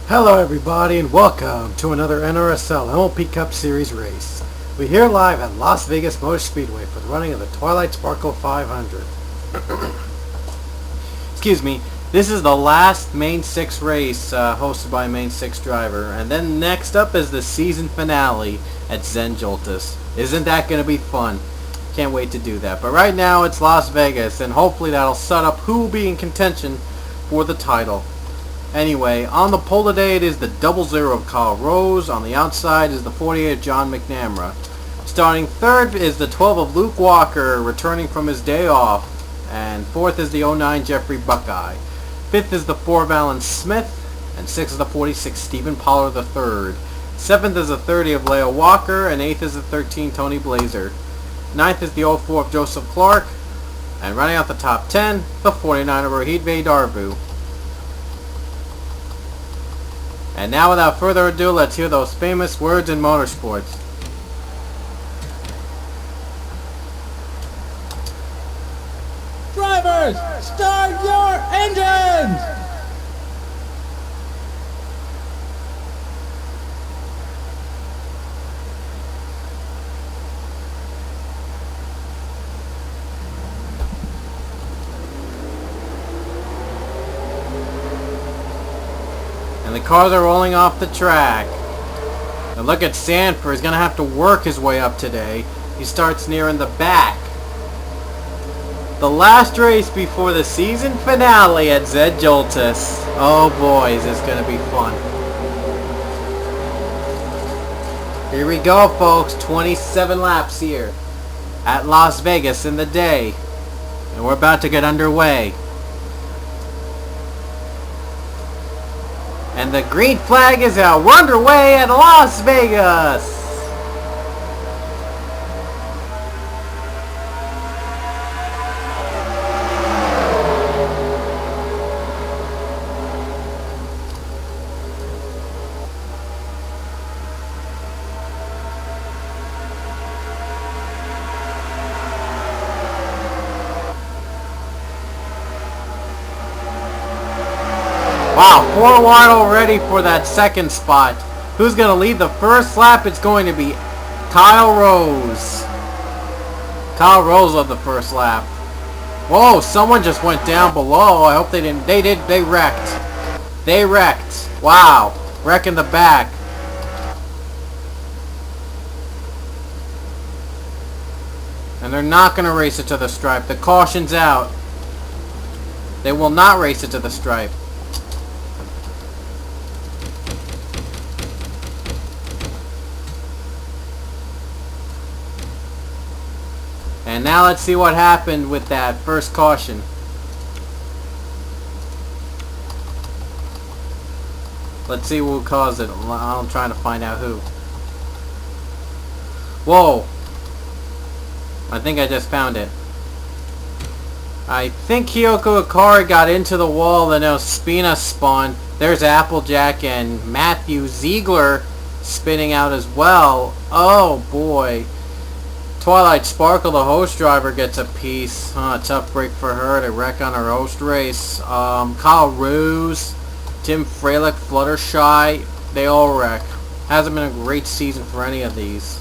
Hello everybody and welcome to another NRSL MLP Cup Series race. We're here live at Las Vegas Motor Speedway for the running of the Twilight Sparkle 500. Excuse me, this is the last Main 6 race hosted by a Main 6 driver, and then next up is the season finale at Zen Joltis. Isn't that going to be fun? Can't wait to do that. But right now it's Las Vegas, and hopefully that'll set up who will be in contention for the title. Anyway, on the pole today it is the 00 of Kyle Rose. On the outside is the 48 of John McNamara. Starting third is the 12 of Luke Walker, returning from his day off. And fourth is the 09 Jeffrey Buckeye. Fifth is the 4 of Alan Smith. And sixth is the 46 Stephen Pollard III. Seventh is the 30 of Leo Walker. And eighth is the 13 Tony Blazer. Ninth is the 04 of Joseph Clark. And running out the top 10, the 49 of Rohit Vaidarvu. And now, without further ado, let's hear those famous words in motorsports. Drivers, start your engines! And the cars are rolling off the track. And look at Sanford. He's going to have to work his way up today. He starts near in the back. The last race before the season finale at Zen Joltis. Oh boy, is this going to be fun. Here we go, folks. 27 laps here at Las Vegas in the day. And we're about to get underway. And the green flag is out. We're underway at Las Vegas. Wow, 4 wide already for that second spot. Who's going to lead the first lap? It's going to be Kyle Rose. Kyle Rose led the first lap. Whoa, someone just went down below. I hope they didn't. They wrecked. They wrecked. Wow, wreck in the back. And they're not going to race it to the stripe. The caution's out. They will not race it to the stripe. And now let's see what happened with that first caution. Let's see who caused it. I'm trying to find out who. Whoa. I think I just found it. I think Kyoko Akari got into the wall, then Ospina spawned. There's Applejack and Matthew Ziegler spinning out as well. Oh boy. Twilight Sparkle, the host driver, gets a piece. Tough break for her to wreck on her host race. Kyle Ruse, Tim Freilich, Fluttershy, they all wreck. Hasn't been a great season for any of these.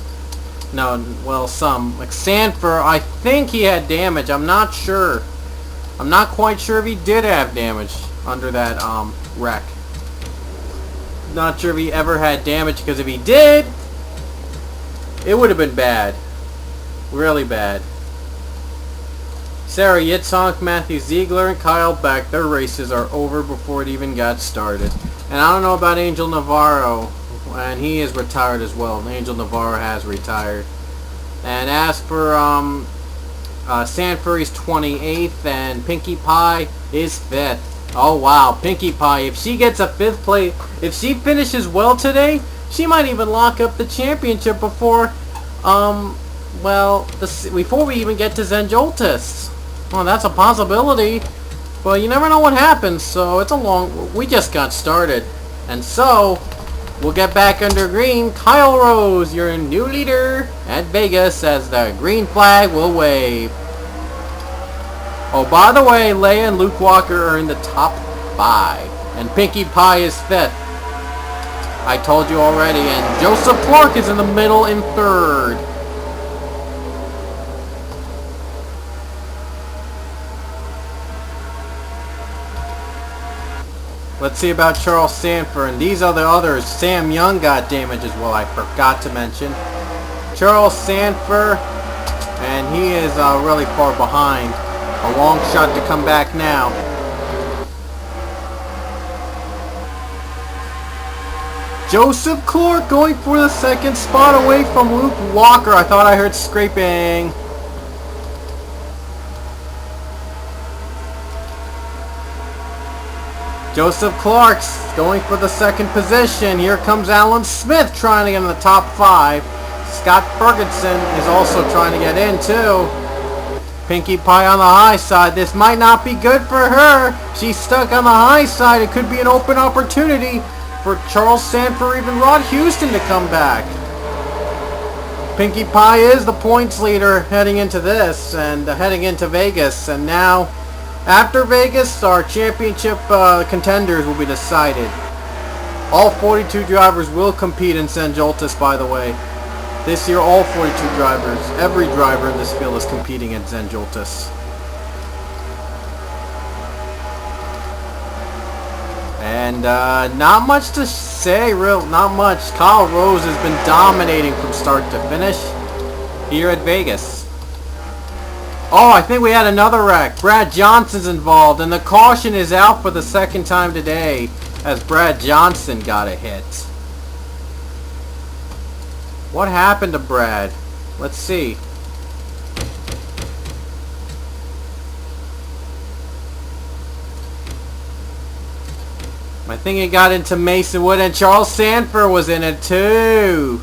No, well, some. Like Sanford, I think he had damage. I'm not sure. I'm not quite sure if he did have damage under that wreck. Not sure if he ever had damage, because if he did, it would have been bad. Really bad. Sarah Yitzhak, Matthew Ziegler, and Kyle Beck, their races are over before it even got started. And I don't know about Angel Navarro, and he is retired as well. Angel Navarro has retired. And as for Sanford, he's 28th, and Pinkie Pie is 5th. Oh wow, Pinkie Pie, if she gets a 5th place, if she finishes well today, she might even lock up the championship before before we even get to Zen Joltis. Well, that's a possibility. Well, you never know what happens, so we just got started. And so, we'll get back under green. Kyle Rose, your new leader at Vegas, as the green flag will wave. Oh, by the way, Leia and Luke Walker are in the top 5. And Pinkie Pie is 5th. I told you already. And Joseph Clark is in the middle in third. Let's see about Charles Sanford. And these are the others. Sam Young got damage as well, I forgot to mention. Charles Sanford, and he is really far behind. A long shot to come back now. Joseph Clark going for the second spot away from Luke Walker. I thought I heard scraping. Joseph Clark's going for the second position. Here comes Alan Smith trying to get in the top 5. Scott Ferguson is also trying to get in too. Pinkie Pie on the high side. This might not be good for her. She's stuck on the high side. It could be an open opportunity for Charles Sanford or even Rod Houston to come back. Pinkie Pie is the points leader heading into this and heading into Vegas. And now, after Vegas, our championship contenders will be decided. All 42 drivers will compete in San Joltis, by the way. This year, all 42 drivers, every driver in this field is competing in San Joltis. And not much to say, not much. Kyle Rose has been dominating from start to finish here at Vegas. Oh, I think we had another wreck. Brad Johnson's involved, and the caution is out for the second time today as Brad Johnson got a hit. What happened to Brad? Let's see. I think he got into Mason Wood, and Charles Sanford was in it too.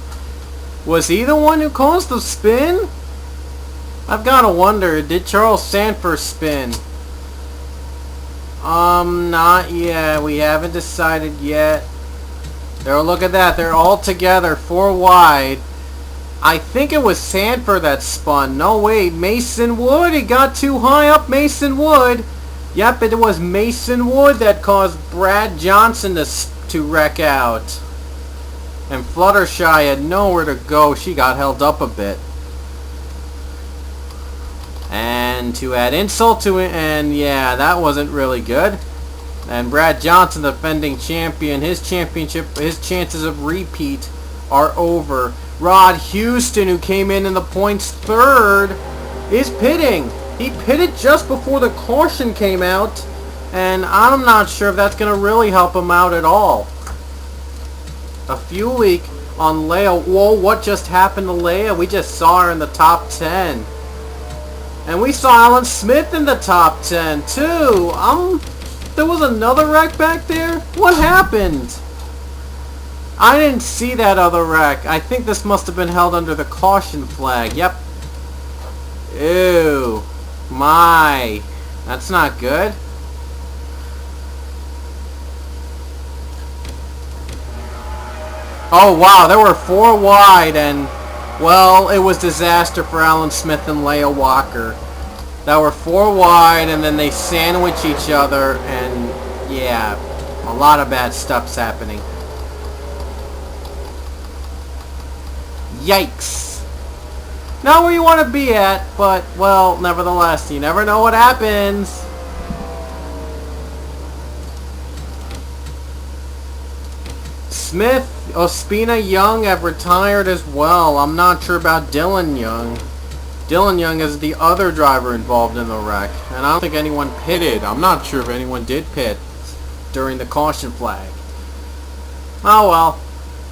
Was he the one who caused the spin? I've got to wonder, did Charles Sanford spin? Not yet. We haven't decided yet. There, look at that. They're all together, 4 wide. I think it was Sanford that spun. No, wait. Mason Wood. It got too high up Mason Wood. Yep, it was Mason Wood that caused Brad Johnson to wreck out. And Fluttershy had nowhere to go. She got held up a bit. And to add insult to it, and yeah, that wasn't really good. And Brad Johnson, the defending champion, his chances of repeat are over. Rod Houston, who came in the points third, is pitting. He pitted just before the caution came out, and I'm not sure if that's going to really help him out at all. A fuel leak on Leia. Whoa, what just happened to Leia? We just saw her in the top 10. And we saw Alan Smith in the top 10 too. There was another wreck back there? What happened? I didn't see that other wreck. I think this must have been held under the caution flag. Yep. Ew. My. That's not good. Oh wow, there were 4 wide, and well, it was disaster for Alan Smith and Leia Walker. That were 4 wide, and then they sandwich each other, and yeah, a lot of bad stuff's happening. Yikes. Not where you want to be at, but, well, nevertheless, you never know what happens. Smith, Ospina, Young have retired as well. I'm not sure about Dylan Young. Dylan Young is the other driver involved in the wreck, and I don't think anyone pitted. I'm not sure if anyone did pit during the caution flag. Oh well.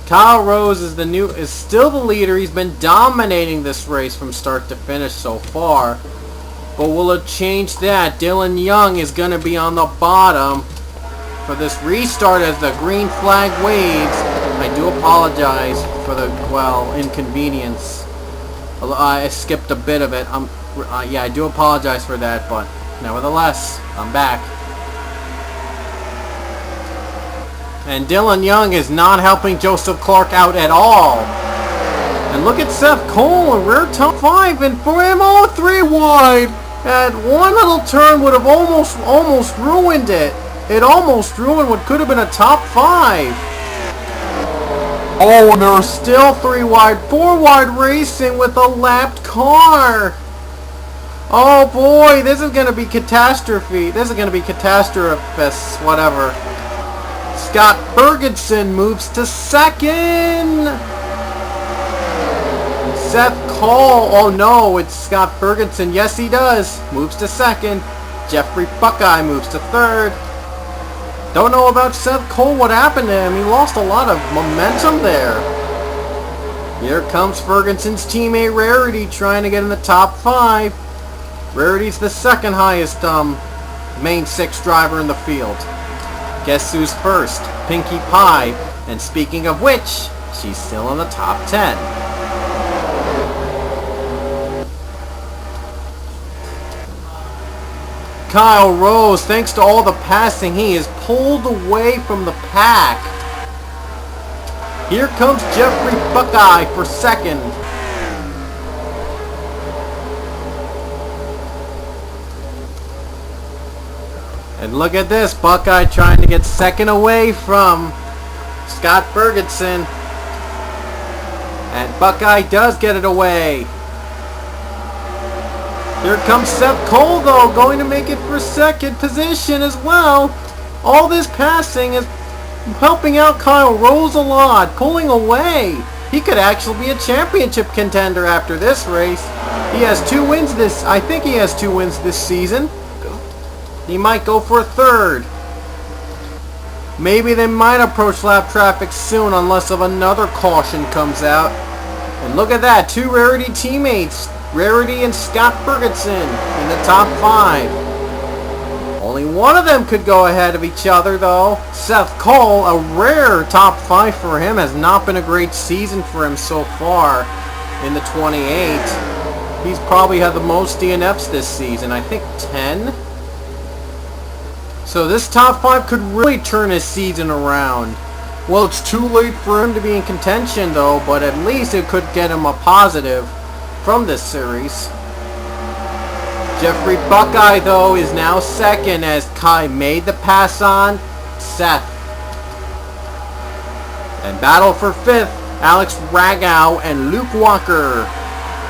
Kyle Rose is still the leader. He's been dominating this race from start to finish so far. But will it change that? Dylan Young is going to be on the bottom for this restart as the green flag waves. I do apologize for the, well, inconvenience. I skipped a bit of it. Yeah, I do apologize for that, but nevertheless, I'm back. And Dylan Young is not helping Joseph Clark out at all. And look at Seth Cole, a rear top 5, and for him, all 3 wide. That one little turn would have almost ruined it. It almost ruined what could have been a top 5. Oh, and there's still 3 wide, 4 wide racing with a lapped car. Oh boy, this is going to be catastrophe. This is going to be catastrophist, whatever. Scott Ferguson moves to second. Seth Cole, oh no, it's Scott Ferguson. Yes, he does. Moves to second. Jeffrey Buckeye moves to third. Don't know about Seth Cole, what happened to him. He lost a lot of momentum there. Here comes Ferguson's teammate Rarity trying to get in the top 5. Rarity's the second highest main 6 driver in the field. Guess who's first? Pinkie Pie. And speaking of which, she's still in the top 10. Kyle Rose, thanks to all the passing, he is pulled away from the pack. Here comes Jeffrey Buckeye for second. And look at this, Buckeye trying to get second away from Scott Ferguson. And Buckeye does get it away. Here comes Seth Cole, though, going to make it for second position as well. All this passing is helping out Kyle Rose a lot, pulling away. He could actually be a championship contender after this race. He has 2 wins this, I think he has 2 wins this season. He might go for a third. Maybe they might approach lap traffic soon unless of another caution comes out. And look at that, 2 Rarity teammates. Rarity and Scott Ferguson in the top 5. Only one of them could go ahead of each other though. Seth Cole, a rare top 5 for him, has not been a great season for him so far in the 28. He's probably had the most DNFs this season, I think 10. So this top 5 could really turn his season around. Well, it's too late for him to be in contention though, but at least it could get him a positive from this series. Jeffrey Buckeye, though, is now second as Kai made the pass on Seth. And battle for 5th, Alex Ragow and Luke Walker.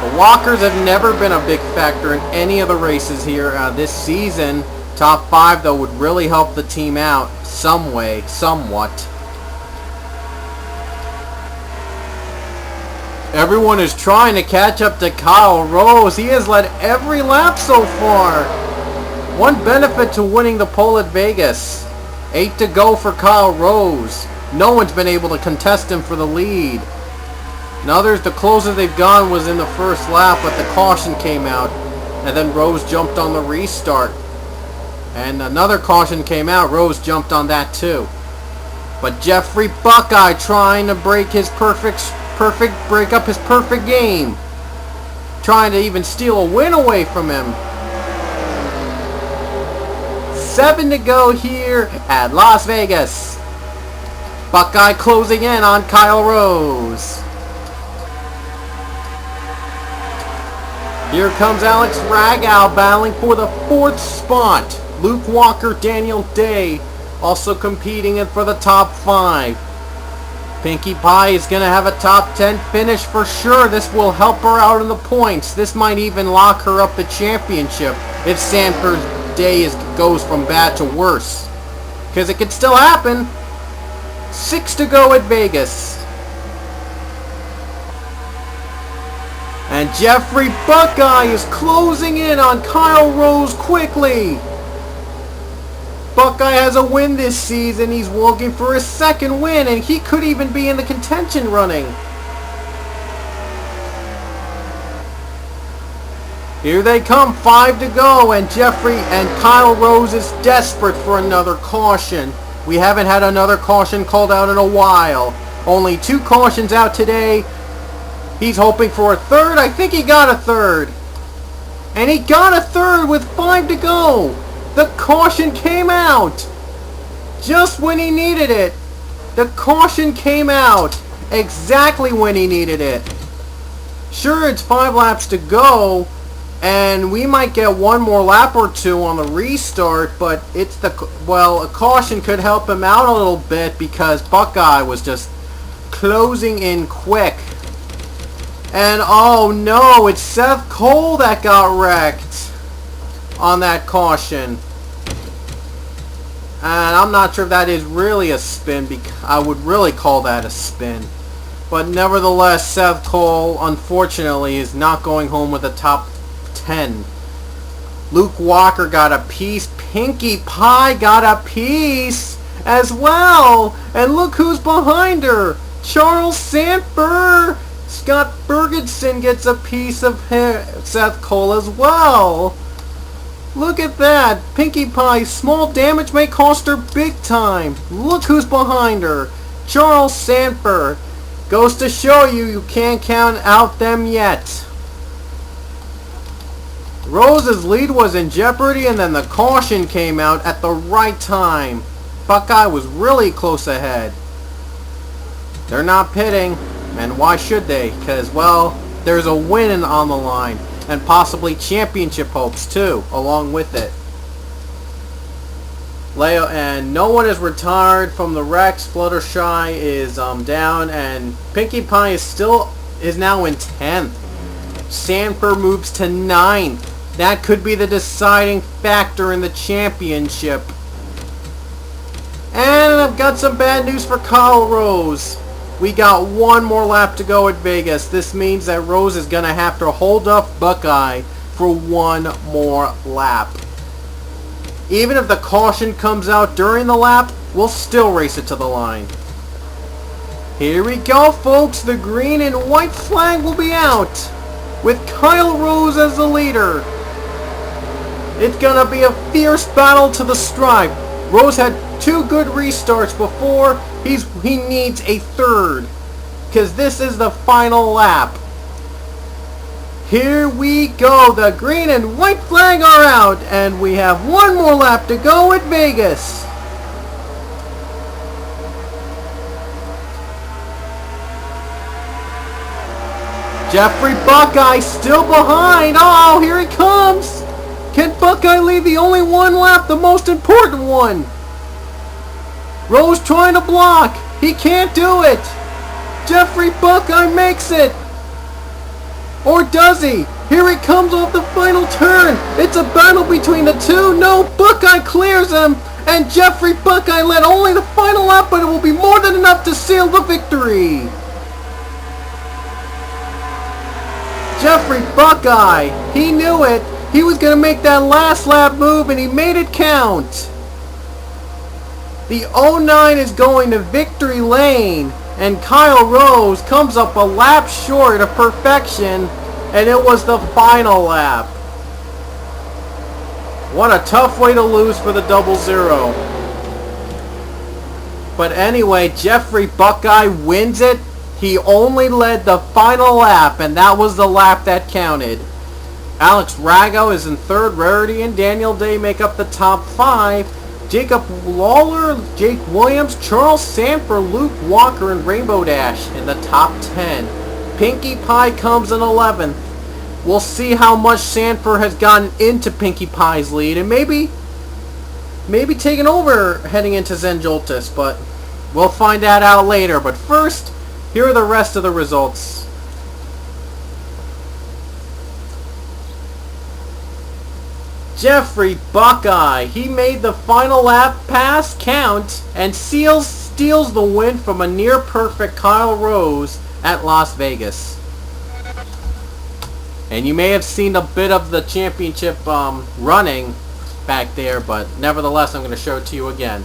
The Walkers have never been a big factor in any of the races here this season. Top 5, though, would really help the team out some way, somewhat. Everyone is trying to catch up to Kyle Rose. He has led every lap so far. One benefit to winning the pole at Vegas. 8 to go for Kyle Rose. No one's been able to contest him for the lead. And others, the closest they've gone was in the first lap, but the caution came out. And then Rose jumped on the restart. And another caution came out. Rose jumped on that too. But Jeffrey Buckeye trying to break his break up his perfect game. Trying to even steal a win away from him. 7 to go here at Las Vegas. Buckeye closing in on Kyle Rose. Here comes Alex Ragow battling for the 4th spot. Luke Walker, Daniel Day also competing for the top 5. Pinkie Pie is going to have a top 10 finish for sure. This will help her out in the points. This might even lock her up the championship if Sanford's day goes from bad to worse. Because it could still happen. 6 to go at Vegas. And Jeffrey Buckeye is closing in on Kyle Rose quickly. Buckeye has a win this season. He's looking for his 2nd win, and he could even be in the contention running. Here they come, 5 to go, and Jeffrey and Kyle Rose is desperate for another caution. We haven't had another caution called out in a while. Only 2 cautions out today. He's hoping for a 3rd. I think he got a 3rd. And he got a 3rd with 5 to go. The caution came out just when he needed it. The caution came out exactly when he needed it. Sure, it's 5 laps to go, and we might get 1 more lap or 2 on the restart, but a caution could help him out a little bit because Buckeye was just closing in quick. And oh no, it's Seth Cole that got wrecked on that caution. And I'm not sure if that is really a spin. I would really call that a spin. But nevertheless, Seth Cole, unfortunately, is not going home with a top 10. Luke Walker got a piece. Pinkie Pie got a piece as well. And look who's behind her. Charles Sandberg. Scott Bergenson gets a piece of Seth Cole as well. Look at that. Pinkie Pie, small damage may cost her big time. Look who's behind her. Charles Sandberg. Goes to show you, you can't count out them yet. Rose's lead was in jeopardy, and then the caution came out at the right time. Buckeye was really close ahead. They're not pitting, and why should they? Because, well, there's a win on the line, and possibly championship hopes too, along with it. Leo and no one is retired from the Rex. Fluttershy is down, and Pinkie Pie is now in 10th. Sanford moves to 9th. That could be the deciding factor in the championship. And I've got some bad news for Kyle Rose. We got one more lap to go at Vegas. This means that Rose is going to have to hold up Buckeye for one more lap. Even if the caution comes out during the lap, we'll still race it to the line. Here we go, folks. The green and white flag will be out with Kyle Rose as the leader. It's going to be a fierce battle to the stripe. Rose had 2 good restarts before. He needs a third, because this is the final lap. Here we go. The green and white flag are out, and we have one more lap to go at Vegas. Jeffrey Buckeye still behind. Oh, here he comes. Can Buckeye lead the only one lap, the most important one? Rose trying to block. He can't do it. Jeffrey Buckeye makes it. Or does he? Here he comes off the final turn. It's a battle between the two. No, Buckeye clears him. And Jeffrey Buckeye led only the final lap, but it will be more than enough to seal the victory. Jeffrey Buckeye, he knew it. He was going to make that last lap move, and he made it count. The 09 is going to victory lane, and Kyle Rose comes up a lap short of perfection, and it was the final lap. What a tough way to lose for the 00. But anyway, Jeffrey Buckeye wins it. He only led the final lap, and that was the lap that counted. Alex Rago is in 3rd. Rarity and Daniel Day make up the top 5. Jacob Lawler, Jake Williams, Charles Sanford, Luke Walker, and Rainbow Dash in the top 10. Pinkie Pie comes in 11th. We'll see how much Sanford has gotten into Pinkie Pie's lead, and maybe taken over heading into Zenjoltis, but we'll find that out later. But first, here are the rest of the results. Jeffrey Buckeye, he made the final lap pass count and steals the win from a near-perfect Kyle Rose at Las Vegas. And you may have seen a bit of the championship running back there, but nevertheless, I'm going to show it to you again.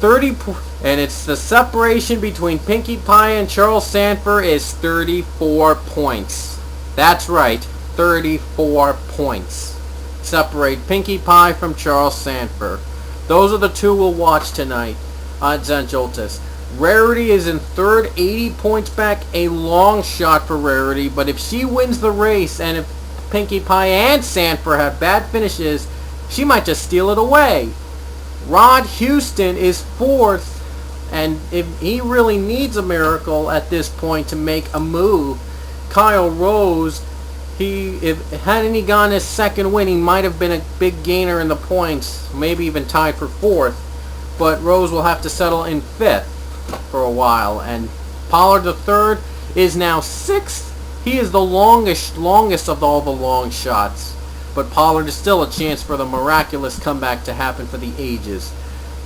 And it's the separation between Pinkie Pie and Charles Sanford is 34 points. That's right, 34 points. Separate Pinkie Pie from Charles Sanford. Those are the two we'll watch tonight at Zenjoltis. Rarity is in 3rd, 80 points back, a long shot for Rarity, but if she wins the race and if Pinkie Pie and Sanford have bad finishes, she might just steal it away. Rod Houston is 4th, and if he really needs a miracle at this point to make a move, Kyle Rose, hadn't he gone his 2nd win, he might have been a big gainer in the points, maybe even tied for 4th, but Rose will have to settle in 5th. for a while. And Pollard the third is now 6th. He is the longest of all the long shots. But Pollard is still a chance for the miraculous comeback to happen for the ages.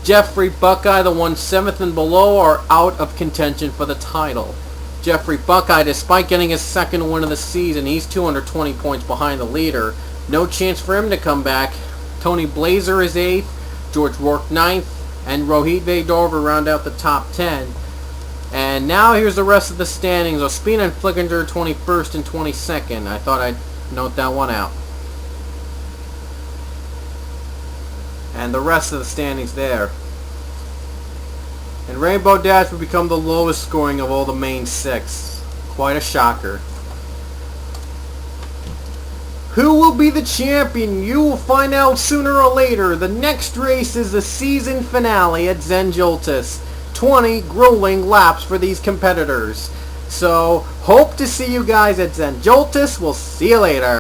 Jeffrey Buckeye, the ones 7th and below, are out of contention for the title. Jeffrey Buckeye, despite getting his 2nd win of the season, he's 220 points behind the leader. No chance for him to come back. Tony Blazer is 8th, George Rourke 9th, and Rohit Vedorva round out the top 10. And now here's the rest of the standings. Ospina and Flickinger 21st and 22nd. I thought I'd note that one out. And the rest of the standings there. And Rainbow Dash would become the lowest scoring of all the main 6. Quite a shocker. Who will be the champion? You will find out sooner or later. The next race is the season finale at Zenjoltis. 20 grueling laps for these competitors. So, hope to see you guys at Zenjoltis. We'll see you later.